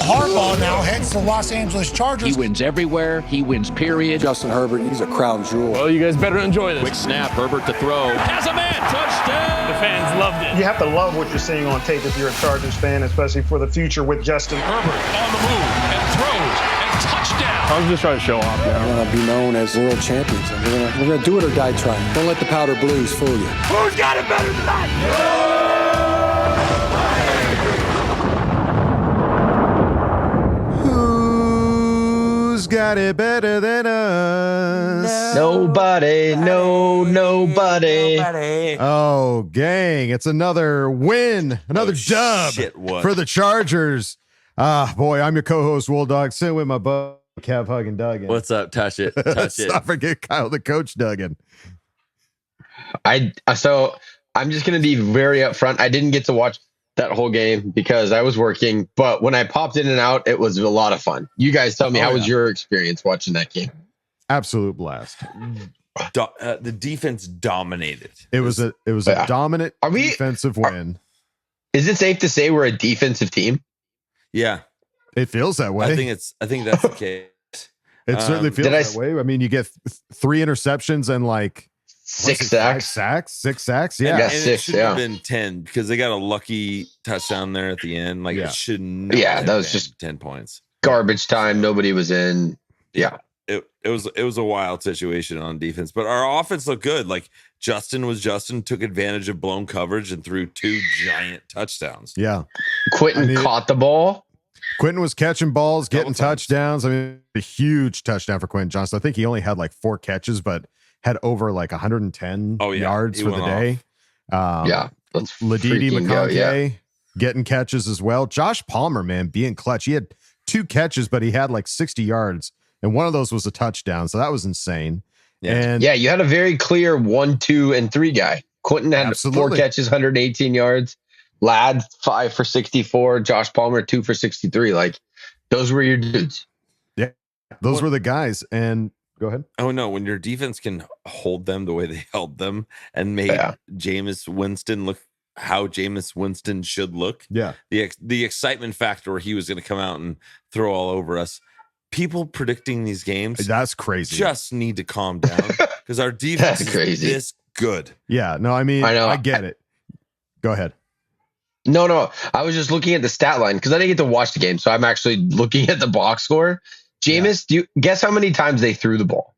Harbaugh now heads to the Los Angeles Chargers. He wins everywhere. He wins, period. Justin Herbert, he's a crown jewel. Well, you guys better enjoy this. Quick snap, Herbert to throw. Has a man, touchdown! The fans loved it. You have to love what you're seeing on tape if you're a Chargers fan, especially for the future with Justin. Herbert on the move and throws and touchdown. I was just trying to show off. We're going to be known as world champions. And we're going to do it or die trying. Don't let the powder blues fool you. Who's got it better than that? Who's got it better than us? Nobody. Nobody. Oh, gang. It's another win, another dub for the Chargers. Boy, I'm your co-host, Wool Dog, sitting with my buddy, Kev Huggin Duggan. What's up? Touch it. Touch it. Not forget Kyle, the coach, Duggan. So I'm just going to be very upfront. I didn't get to watch that whole game because I was working, but when I popped in and out, it was a lot of fun. You guys tell me, how was your experience watching that game? Absolute blast. The defense dominated. It was a dominant defensive win. Is it safe to say we're a defensive team? Yeah, it feels that way. I think that's the case. It certainly feels that way. I mean, you get 3 interceptions and like 6 sacks. Six sacks. Yeah, and it should have been 10 because they got a lucky touchdown there at the end. Like it shouldn't. Yeah, that was just 10 points. Garbage time. Nobody was in. Yeah. It was a wild situation on defense, but our offense looked good. Like Justin took advantage of blown coverage and threw 2 giant touchdowns. Yeah. Quentin caught the ball. Quentin was catching balls, getting touchdowns. I mean, a huge touchdown for Quentin Johnson. I think he only had like 4 catches, but had over like 110 yards for the day. Let's Ladidi McConkey getting catches as well. Josh Palmer, man, being clutch. He had 2 catches, but he had like 60 yards. And one of those was a touchdown. So that was insane. Yeah. And you had a very clear 1, 2, and 3 guy. Quentin had 4 catches, 118 yards. Ladd 5 for 64. Josh Palmer 2 for 63. Like those were your dudes. Yeah, those were the guys. And go ahead. Oh no, when your defense can hold them the way they held them and made Jameis Winston look how Jameis Winston should look. Yeah, the excitement factor where he was going to come out and throw all over us. People predicting these games, that's crazy. Just need to calm down because our defense is this good. Yeah, no, I mean, I get it. Go ahead. No, I was just looking at the stat line because I didn't get to watch the game, so I'm actually looking at the box score. Jameis, do you guess how many times they threw the ball?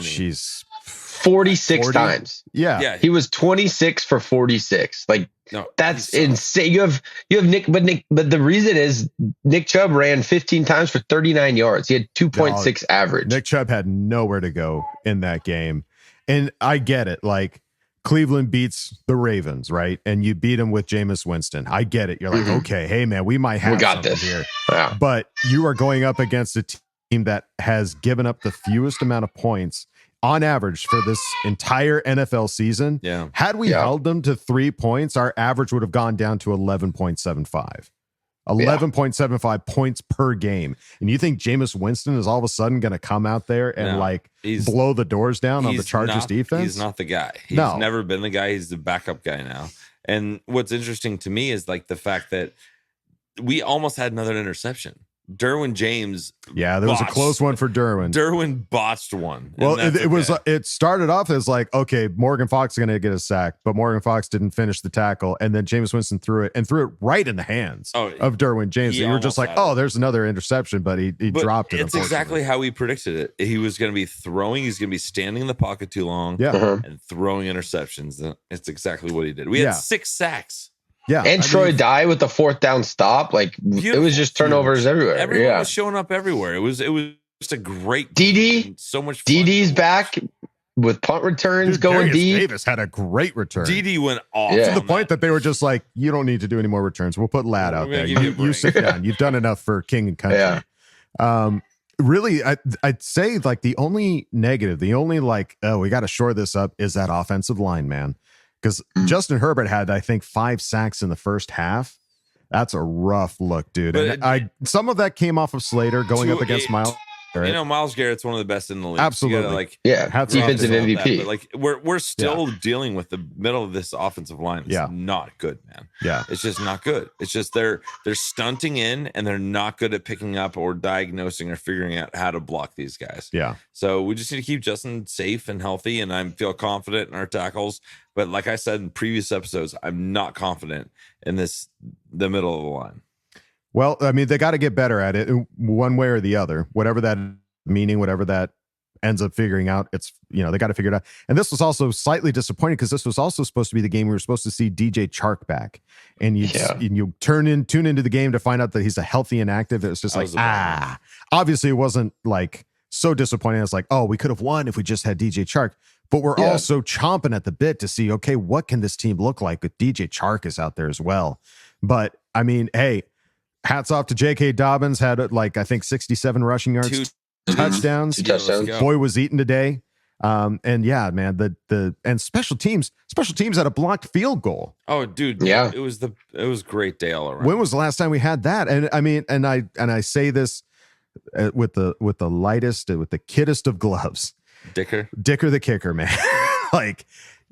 She's 46 times. Yeah, he was 26 for 46. Like that's insane. You have Nick, but the reason is Nick Chubb ran 15 times for 39 yards. He had 2.6 average. Nick Chubb had nowhere to go in that game, and I get it. Like Cleveland beats the Ravens, right? And you beat them with Jameis Winston. I get it. You're like, okay, hey man, we might have this here. Yeah. But you are going up against a team that has given up the fewest amount of points on average for this entire NFL season. Yeah. Had we held them to 3 points, our average would have gone down to 11.75. 11.75 points per game. And you think Jameis Winston is all of a sudden going to come out there and blow the doors down on the Chargers defense? He's not the guy. He's never been the guy. He's the backup guy now. And what's interesting to me is like the fact that we almost had another interception. Derwin James. Yeah, there was a close one for Derwin. Derwin botched one. Well, it started off as like, okay, Morgan Fox is going to get a sack, but Morgan Fox didn't finish the tackle. And then Jameis Winston threw it right in the hands of Derwin James. And you were just like, there's another interception, but he dropped it. It's exactly how we predicted it. He was going to be throwing. He's going to be standing in the pocket too long and throwing interceptions. It's exactly what he did. We had 6 sacks. Yeah, and Troy Dye with the 4th down stop. Like it was just turnovers everywhere. Everyone was showing up everywhere. It was just a great. So much fun. DD's back with punt returns going deep. Davis had a great return. DD went off to the point that they were just like, you don't need to do any more returns. We'll put Ladd out there. You sit down. You've done enough for King and Country. Yeah. Really, I'd say like the only negative, the only like, we got to shore this up is that offensive line, man. Because Justin Herbert had, I think, 5 sacks in the first half. That's a rough look, dude. And some of that came off of Slater going up against Miles You know, Myles Garrett's one of the best in the league. Absolutely. Defensive MVP. But like we're still dealing with the middle of this offensive line. It's not good, man. Yeah. It's just not good. It's just they're stunting in and they're not good at picking up or diagnosing or figuring out how to block these guys. Yeah. So we just need to keep Justin safe and healthy, and I feel confident in our tackles. But like I said in previous episodes, I'm not confident in the middle of the line. Well, I mean, they got to get better at it one way or the other, whatever that meaning, whatever that ends up figuring out. It's, they got to figure it out. And this was also slightly disappointing because this was also supposed to be the game we were supposed to see DJ Chark back. And you tune into the game to find out that he's a healthy and active. It was just obviously it wasn't like so disappointing. It's like, oh, we could have won if we just had DJ Chark. But we're also chomping at the bit to see, okay, what can this team look like with DJ Chark is out there as well. But I mean, hey, hats off to J.K. Dobbins, had I think 67 rushing yards, touchdowns. Boy was eaten today. And yeah, man, and special teams had a blocked field goal. Oh, dude, it was great day all around. When was the last time we had that? And I mean, and I say this with the kiddest of gloves, Dicker the kicker, man, like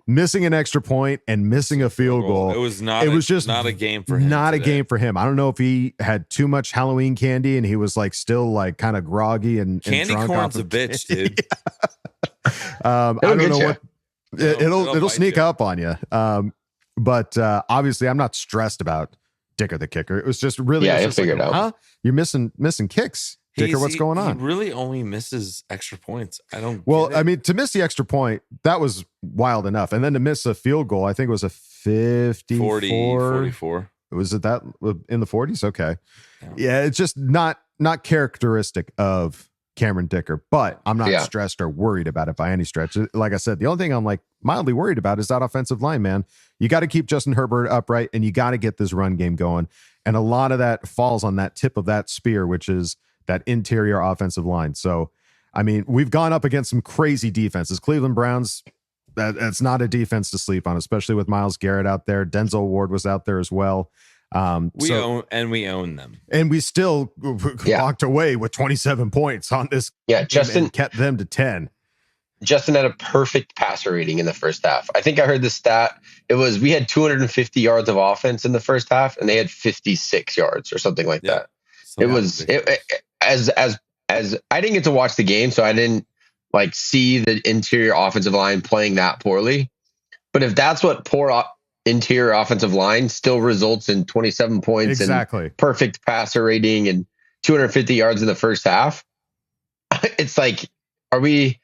missing an extra point and missing a field goal. It was not a game for him. Not today. A game for him. I don't know if he had too much Halloween candy and he was like still like kind of groggy and candy drunk corn's a bitch, dude. I don't know what it'll sneak up on you. But obviously I'm not stressed about Dicker the kicker. It was just really figured out. Huh? You're missing kicks. Dicker, what's going on? He really only misses extra points. I don't. Well, I mean, to miss the extra point, that was wild enough, and then to miss a field goal, I think it was a 44. Was it that in the 40s? Okay, yeah, it's just not characteristic of Cameron Dicker. But I'm not stressed or worried about it by any stretch. Like I said, the only thing I'm like mildly worried about is that offensive line, man. You got to keep Justin Herbert upright, and you got to get this run game going. And a lot of that falls on that tip of that spear, which is that interior offensive line. So, I mean, we've gone up against some crazy defenses. Cleveland Browns, that's not a defense to sleep on, especially with Myles Garrett out there. Denzel Ward was out there as well. We own them. And we still walked away with 27 points on this. Yeah, Justin kept them to 10. Justin had a perfect passer rating in the first half. I think I heard the stat. It was we had 250 yards of offense in the first half, and they had 56 yards or something like that. So as I didn't get to watch the game, so I didn't like see the interior offensive line playing that poorly. But if that's what poor interior offensive line still results in 27 points and perfect passer rating and 250 yards in the first half, it's like, are we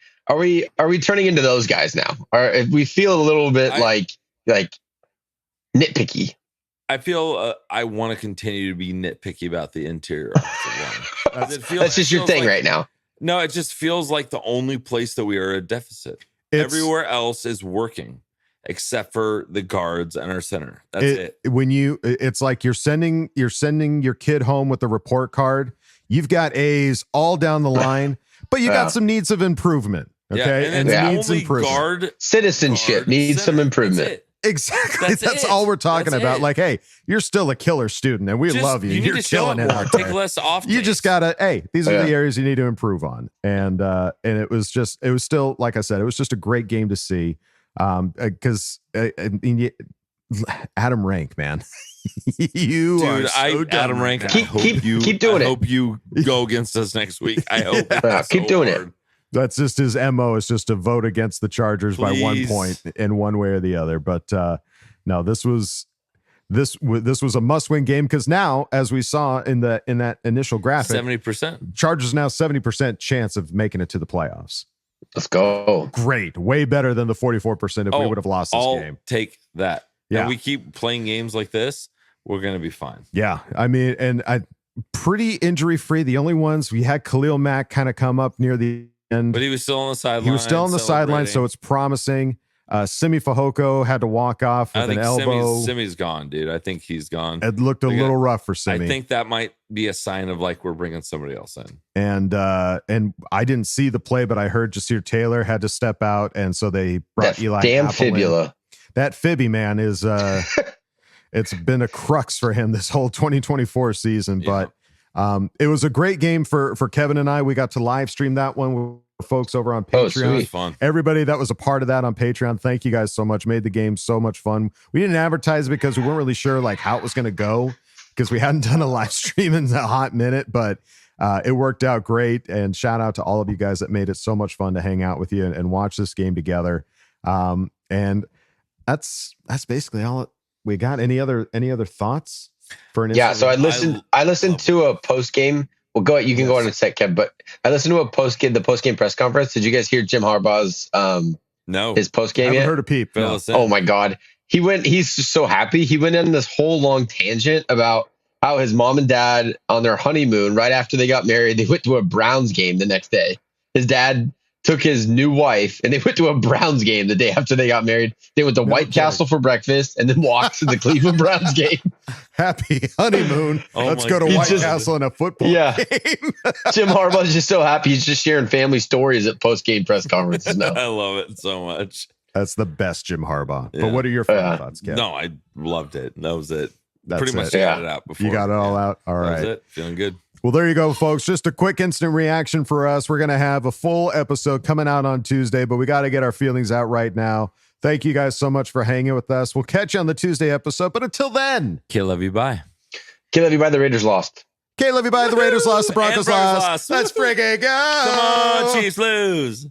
turning into those guys now? Or if we feel a little bit like nitpicky. I feel I want to continue to be nitpicky about the interior offensive line. That's just your thing right now. No, it just feels like the only place that we are a deficit. Everywhere else is working except for the guards and our center. That's it. It's like you're sending your kid home with a report card. You've got A's all down the line, but you got some needs of improvement. Okay, and needs improvement. Citizenship needs some improvement. Exactly. That's all we're talking about. Like, hey, you're still a killer student and we love you. You're killing it out there. Take less off. You just gotta, hey, these are the areas you need to improve on. And it was still, like I said, it was just a great game to see. Because Adam Rank, man. Adam Rank, keep doing it. I hope you go against us next week. I hope keep doing it. That's just his MO, is just to vote against the Chargers by 1 point in one way or the other. But no, this was a must-win game because now, as we saw in that initial graphic, 70%. Chargers now 70% chance of making it to the playoffs. Let's go. Great, way better than the 44% if we would have lost this game. Take that. Yeah, and we keep playing games like this, we're gonna be fine. Yeah, I mean, and pretty injury-free. The only ones we had Khalil Mack kind of come up near the end, but he was still on the sideline. He was still on the sideline, so it's promising. Simi Fehoko had to walk off with an elbow. Simi's gone, dude. I think he's gone. It looked a little rough for Simi. I think that might be a sign of like we're bringing somebody else in. And I didn't see the play, but I heard Jasir Taylor had to step out, and so they brought Eli. Damn Apple fibula. In. That Fibby, man, is it's been a crux for him this whole 2024 season. Yeah. It was a great game for Kevin and I. We got to live stream that one with folks over on Patreon. Sweet. Fun. Everybody that was a part of that on Patreon, thank you guys so much. Made the game so much fun. We didn't advertise it because we weren't really sure like how it was going to go because we hadn't done a live stream in a hot minute, but it worked out great. And shout out to all of you guys that made it so much fun to hang out with you and watch this game together. And that's basically all we got. Any other thoughts for an So I listened to a post game. Well, go ahead. You can go on and set, Kev. But I listened to the post game press conference. Did you guys hear Jim Harbaugh's his post game? I haven't heard a peep. No. Oh my God, he's just so happy. He went on this whole long tangent about how his mom and dad on their honeymoon, right after they got married, they went to a Browns game the next day. His dad took his new wife and they went to a Browns game the day after they got married. They went to White Castle for breakfast and then walked to the Cleveland Browns game. Happy honeymoon. Let's go to White Castle in a football game. Jim Harbaugh's just so happy. He's just sharing family stories at post-game press conferences now. I love it so much. That's the best Jim Harbaugh. Yeah. But what are your final thoughts, Kev? No, I loved it. That was it. That's pretty much got it out before. You got it all out? All right. That was it. Feeling good. Well, there you go, folks. Just a quick instant reaction for us. We're going to have a full episode coming out on Tuesday, but we got to get our feelings out right now. Thank you guys so much for hanging with us. We'll catch you on the Tuesday episode, but until then. Love you, bye. Love you, bye. The Raiders lost. Love you, bye. The Raiders lost. The Broncos lost. Let's friggin' go. Come on, Chiefs lose.